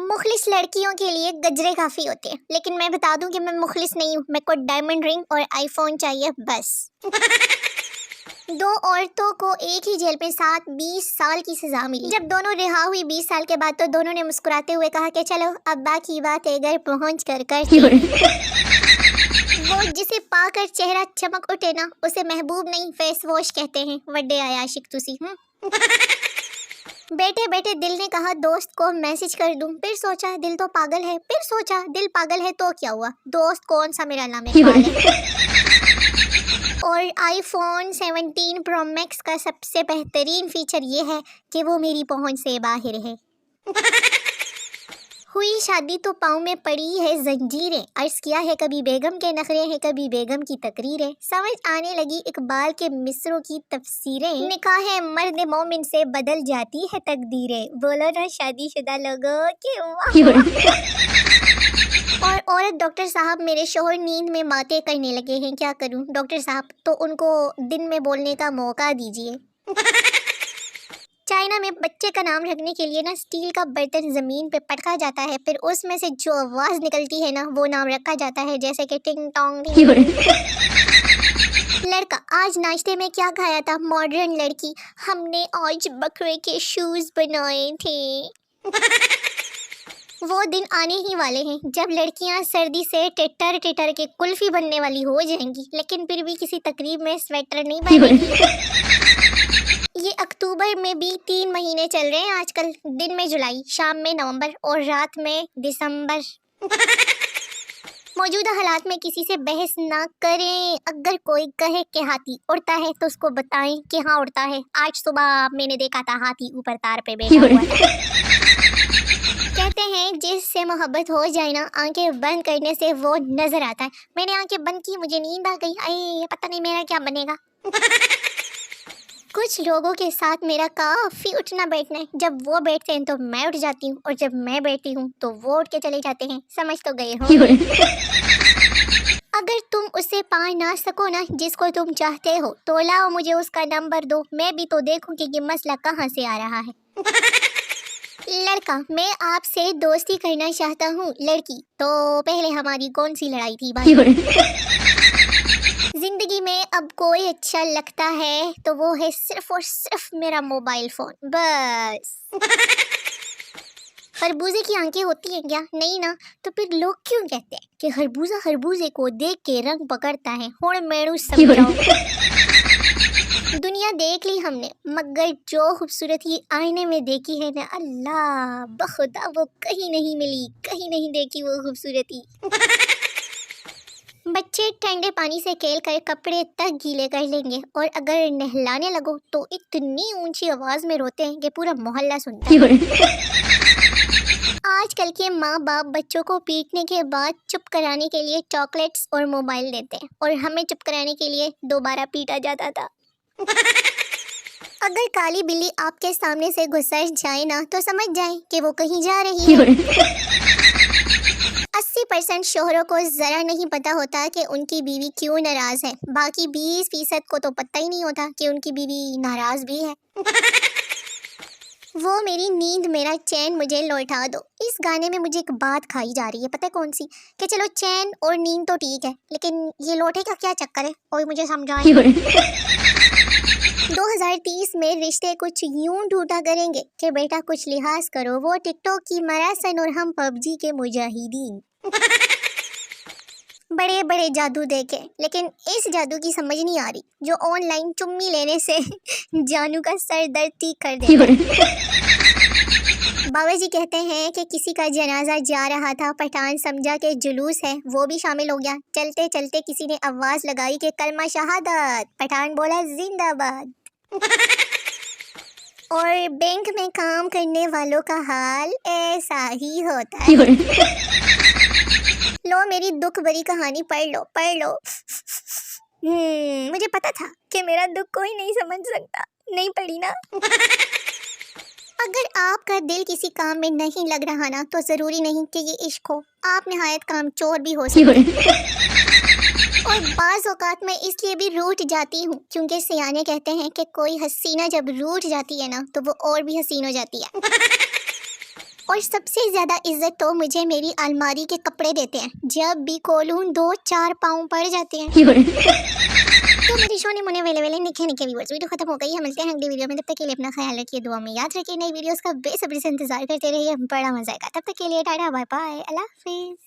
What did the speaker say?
मुखलिस लड़कियों के लिए गजरे काफी होते हैं, लेकिन मैं बता दूं कि मैं मुखलिस नहीं हूँ। मेरे को डायमंड रिंग और आईफोन चाहिए बस। दो औरतों को एक ही जेल में साथ 20 साल की सजा मिली। जब दोनों रिहा हुई 20 साल के बाद तो दोनों ने मुस्कुराते हुए कहा कि चलो अब बाकी बात है घर पहुँच कर वो जिसे पाकर चेहरा चमक उठे ना, उसे महबूब नहीं फेस वॉश कहते हैं। वड्डे आशिक तुसी। बैठे बैठे दिल ने कहा दोस्त को मैसेज कर दूं, फिर सोचा दिल तो पागल है, फिर सोचा दिल पागल है तो क्या हुआ, दोस्त कौन सा मेरा नाम है। और आईफोन 17 प्रो मैक्स का सबसे बेहतरीन फीचर ये है कि वो मेरी पहुंच से बाहर है। हुई शादी तो पाँव में पड़ी है जंजीरें, अर्ज किया है कभी बेगम के नखरे हैं कभी बेगम की तकरीरें, समझ आने लगी इकबाल के मिसरों की तफसीरें, निकाह मर्द मोमिन से बदल जाती है तकदीरें, बोलो ना शादीशुदा लोगों के वाह। और औरत डॉक्टर साहब मेरे शोहर नींद में बातें करने लगे हैं, क्या करूं डॉक्टर साहब, तो उनको दिन में बोलने का मौका दीजिए। चाइना में बच्चे का नाम रखने के लिए ना स्टील का बर्तन जमीन पे पटका जाता है, फिर उसमें से जो आवाज निकलती है ना वो नाम रखा जाता है, जैसे कि टिंग टोंग। लड़का आज नाश्ते में क्या खाया था, मॉडर्न लड़की हमने आज बकरे के शूज बनाए थे। वो दिन आने ही वाले हैं जब लड़कियां सर्दी से टिटर टिटर के कुल्फी बनने वाली हो जाएंगी, लेकिन फिर भी किसी तकरीब में स्वेटर नहीं पहनेंगी। ये अक्टूबर में भी 3 महीने चल रहे हैं आजकल, दिन में जुलाई, शाम में नवंबर और रात में दिसंबर। मौजूदा हालात में किसी से बहस ना करें। अगर कोई कहे कि हाथी उड़ता है तो उसको बताएं कि हाँ उड़ता है, आज सुबह मैंने देखा था हाथी ऊपर तार पे बैठा हुआ था। कहते हैं जिससे मोहब्बत हो जाए ना आंखें बंद करने से वो नजर आता है। मैंने आंखें बंद की, मुझे नींद आ गई, अरे पता नहीं मेरा क्या बनेगा। कुछ लोगों के साथ मेरा काफी उठना बैठना है, जब वो बैठते हैं तो मैं उठ जाती हूँ और जब मैं बैठती हूँ तो वो उठ के चले जाते हैं, समझ तो गए हो। अगर तुम उससे पा ना सको ना जिसको तुम चाहते हो तो लाओ मुझे उसका नंबर दो, मैं भी तो देखूंगी कि मसला कहाँ से आ रहा है। लड़का मैं आपसे दोस्ती करना चाहता हूँ, लड़की तो पहले हमारी कौन सी लड़ाई थी भाई। जिंदगी में अब कोई अच्छा लगता है तो वो है सिर्फ और सिर्फ मेरा मोबाइल फोन बस। खरबूजे की आंखें होती हैं क्या, नहीं ना, तो फिर लोग क्यों कहते हैं कि खरबूजा खरबूजे को देख के रंग पकड़ता है। होड़ मेरू समझाओ। दुनिया देख ली हमने मगर जो खूबसूरती आईने में देखी है ना, अल्लाह बखुदा वो कहीं नहीं मिली, कहीं नहीं देखी वो खूबसूरती। बच्चे ठंडे पानी से खेल कर कपड़े तक गीले कर लेंगे और अगर नहलाने लगो तो इतनी ऊंची आवाज में रोते हैं कि पूरा मोहल्ला सुनता है। आजकल के माँ बाप बच्चों को पीटने के बाद चुप कराने के लिए चॉकलेट्स और मोबाइल देते हैं और हमें चुप कराने के लिए दोबारा पीटा जाता था। अगर काली बिल्ली आपके सामने से गुजर जाए ना तो समझ जाए कि वो कहीं जा रही है। 80% शोहरों को जरा नहीं पता होता कि उनकी बीवी क्यों नाराज है, बाकी 20% को तो पता ही नहीं होता कि उनकी बीवी नाराज भी है। वो मेरी नींद मेरा चैन मुझे लौटा दो, इस गाने में मुझे एक बात खाई जा रही है, पता है कौन सी, कि चलो चैन और नींद तो ठीक है लेकिन ये लौटे का क्या चक्कर है, कोई मुझे समझाए। 2030 में रिश्ते कुछ यूं ढूंढा करेंगे कि बेटा कुछ लिहाज करो, वो टिकटॉक की मैराथन और हम पबजी के मुजाहिदीन। बड़े बड़े जादू देखे लेकिन इस जादू की समझ नहीं आ रही जो ऑनलाइन चुम्मी लेने से जानू का सर दर्द ठीक कर देता है। बाबा जी कहते हैं कि किसी का जनाजा जा रहा था, पठान समझा के जुलूस है, वो भी शामिल हो गया। चलते चलते किसी ने आवाज लगाई कि कलमा शहादत, पठान बोला जिंदाबाद। और बैंक में काम करने वालों का हाल ऐसा ही होता है। लो मेरी दुख भरी कहानी पढ़ लो पढ़ लो। मुझे पता था कि मेरा दुख कोई नहीं समझ सकता, नहीं पढ़ी ना। अगर आपका दिल किसी काम में नहीं लग रहा ना तो जरूरी नहीं कि ये इश्क हो, आप निहायत काम चोर भी हो सकते हैं। और बाज़ औक़ात मैं इसलिए भी रूठ जाती हूँ क्योंकि सियाने कहते हैं कि कोई हसीना जब रूठ जाती है ना तो वो और भी हसीन हो जाती है। और सबसे ज्यादा इज्जत तो मुझे मेरी अलमारी के कपड़े देते हैं, जब भी खोलूं 2-4 पाँव पड़ जाते हैं। तो मेरी शोने मुने वेले वेले निखे निखे व्यूअर्स, वीडियो खत्म हो गई है। मिलते हैं अगली वीडियो में, तब तक के लिए अपना ख्याल रखिए, दुआ में याद रखिए। नई वीडियोस का बेसब्री से इंतजार करते रहिए, बड़ा मजा आएगा। तब तक के लिए टाटा बाय बाय, अल्लाह हाफिज।